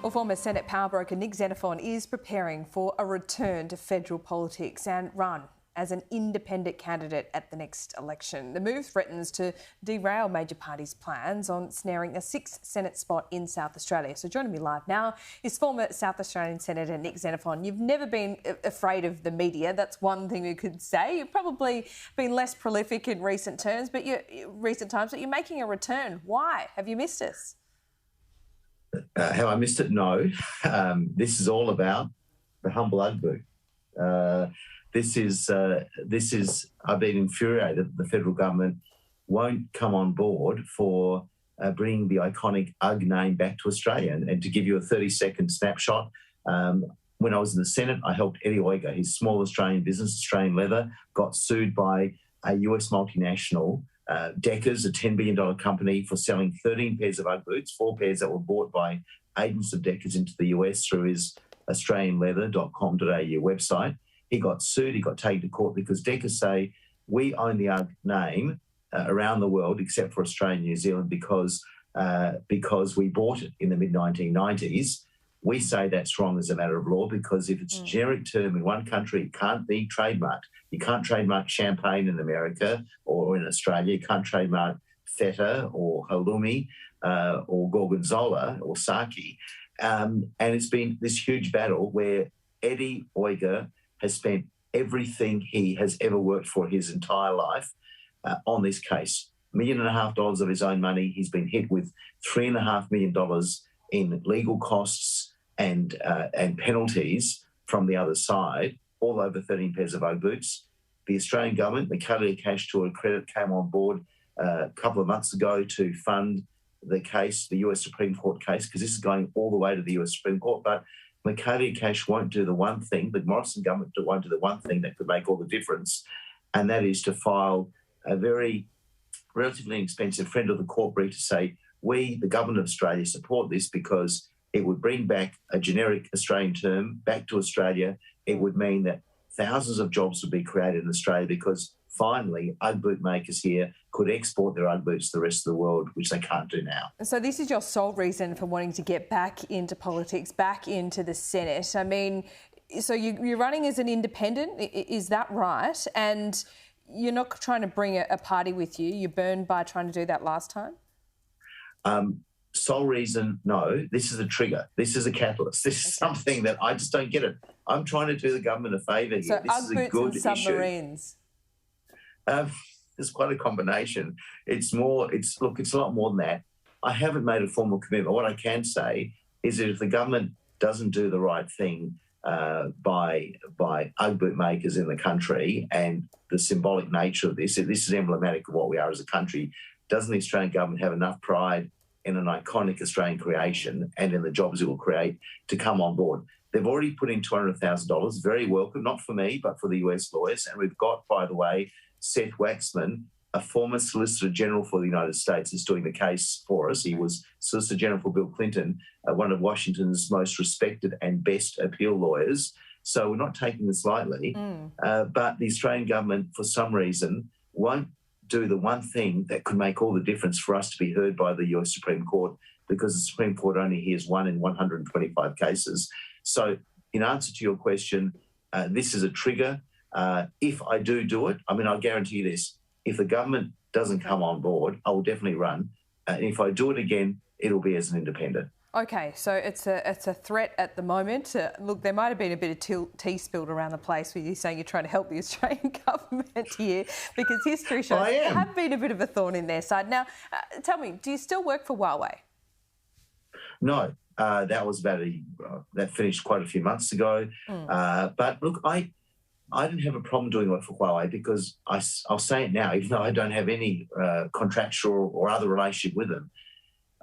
Well, former Senate powerbroker Nick Xenophon is preparing for a return to federal politics and run as an independent candidate at the next election. The move threatens to derail major parties' plans on snaring a 6th Senate spot in South Australia. So joining me live now is former South Australian Senator Nick Xenophon. You've never been afraid of the media. That's one thing we could say. You've probably been less prolific in recent times, but you're making a return. Why? Have you missed us? Have I missed it? No. This is all about the humble Ugbo. I've been infuriated that the federal government won't come on board for bringing the iconic UGG name back to Australia. And to give you a 30-second snapshot, when I was in the Senate, I helped Eddie Oiga, his small Australian business, Australian Leather, got sued by a US multinational, Deckers, a $10 billion company, for selling 13 pairs of UGG boots, 4 pairs that were bought by agents of Deckers into the US through his australianleather.com.au website. He got sued, he got taken to court because Deckers say we own the UGG name around the world except for Australia and New Zealand because we bought it in the mid-1990s. We say that's wrong as a matter of law because if it's a generic term in one country, it can't be trademarked. You can't trademark champagne in America or in Australia. You can't trademark feta or halloumi or gorgonzola or sake. And it's been this huge battle where Eddie Oiga has spent everything he has ever worked for his entire life on this case. $1.5 million of his own money. He's been hit with $3.5 million in legal costs and penalties from the other side, all over 13 pairs of UGG boots. The Australian government, the Cavalier Cash Tour Credit, came on board a couple of months ago to fund the case, the US Supreme Court case, because this is going all the way to the US Supreme Court. But Cavalier Cash won't do the one thing, the Morrison government won't do the one thing that could make all the difference, and that is to file a very relatively inexpensive friend of the court brief to say, we, the government of Australia, support this because it would bring back a generic Australian term back to Australia. It would mean that thousands of jobs would be created in Australia because finally UGG boot makers here could export their UGG boots to the rest of the world, which they can't do now. So this is your sole reason for wanting to get back into politics, back into the Senate. I mean, so you're running as an independent, is that right? And you're not trying to bring a party with you. You burned by trying to do that last time? Sole reason, no. This is a trigger. This is a catalyst. This is something that I just don't get it. I'm trying to do the government a favour here. So this is a good and submarines. Issue. It's quite a combination. It's a lot more than that. I haven't made a formal commitment. What I can say is that if the government doesn't do the right thing by UGG boot makers in the country, and the symbolic nature of this is emblematic of what we are as a country, doesn't the Australian government have enough pride in an iconic Australian creation and in the jobs it will create to come on board? They've already put in $200,000, very welcome, not for me, but for the US lawyers. And we've got, by the way, Seth Waxman, a former Solicitor General for the United States, is doing the case for us. He was Solicitor General for Bill Clinton, one of Washington's most respected and best appeal lawyers. So we're not taking this lightly. But the Australian government, for some reason, won't do the one thing that could make all the difference for us to be heard by the US Supreme Court, because the Supreme Court only hears 1 in 125 cases. So in answer to your question, this is a trigger. If I do it, I mean, I'll guarantee you this, if the government doesn't come on board, I will definitely run. And if I do it again, it'll be as an independent. Okay, so it's a threat at the moment. Look, there might have been a bit of tea spilled around the place with you saying you're trying to help the Australian government here, because history shows there have been a bit of a thorn in their side. Now, tell me, do you still work for Huawei? No, that was that finished quite a few months ago. But look, I didn't have a problem doing work for Huawei because I'll say it now, even though I don't have any contractual or other relationship with them.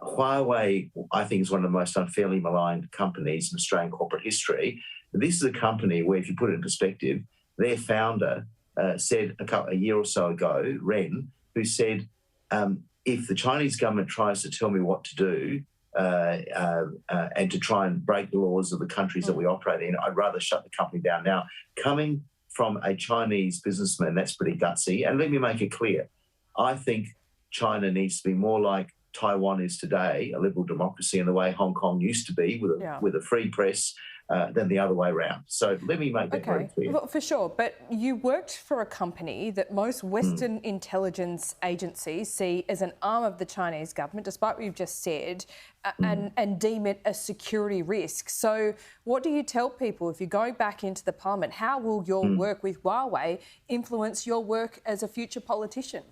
Huawei, I think, is one of the most unfairly maligned companies in Australian corporate history. This is a company where, if you put it in perspective, their founder said a year or so ago, Ren, who said, if the Chinese government tries to tell me what to do and to try and break the laws of the countries that we operate in, I'd rather shut the company down. Now, coming from a Chinese businessman, that's pretty gutsy. And let me make it clear, I think China needs to be more like Taiwan is today, a liberal democracy, and the way Hong Kong used to be with a free press, than the other way around. So let me make that very clear. Well, for sure. But you worked for a company that most Western intelligence agencies see as an arm of the Chinese government, despite what you've just said, and deem it a security risk. So what do you tell people if you're going back into the parliament? How will your work with Huawei influence your work as a future politician?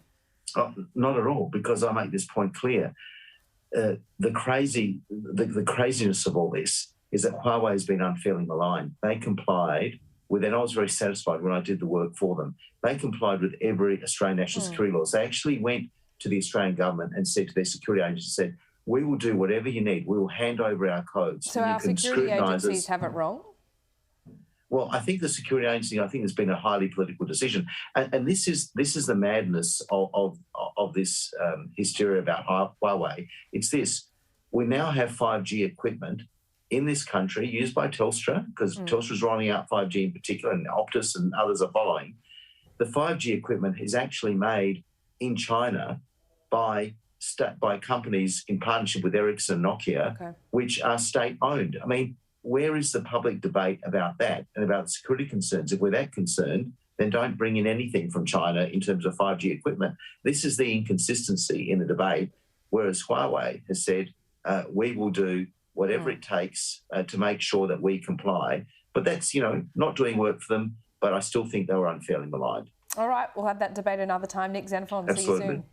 Oh, not at all, because I make this point clear. The craziness of all this is that Huawei has been unfairly maligned. They complied with, and I was very satisfied when I did the work for them, they complied with every Australian national security laws. They actually went to the Australian government and said to their security agency, said, we will do whatever you need. We will hand over our codes. So our security agencies have it wrong? Well, I think the security agency, has been a highly political decision. And this is the madness of this hysteria about Huawei. It's this. We now have 5G equipment in this country used by Telstra, because Telstra's rolling out 5G in particular, and Optus and others are following. The 5G equipment is actually made in China by companies in partnership with Ericsson and Nokia, which are state-owned. I mean, where is the public debate about that and about security concerns? If we're that concerned, then don't bring in anything from China in terms of 5G equipment. This is the inconsistency in the debate, whereas Huawei has said, we will do whatever it takes to make sure that we comply. But that's, not doing work for them, but I still think they were unfairly maligned. All right, we'll have that debate another time. Nick Xenophon, see you soon.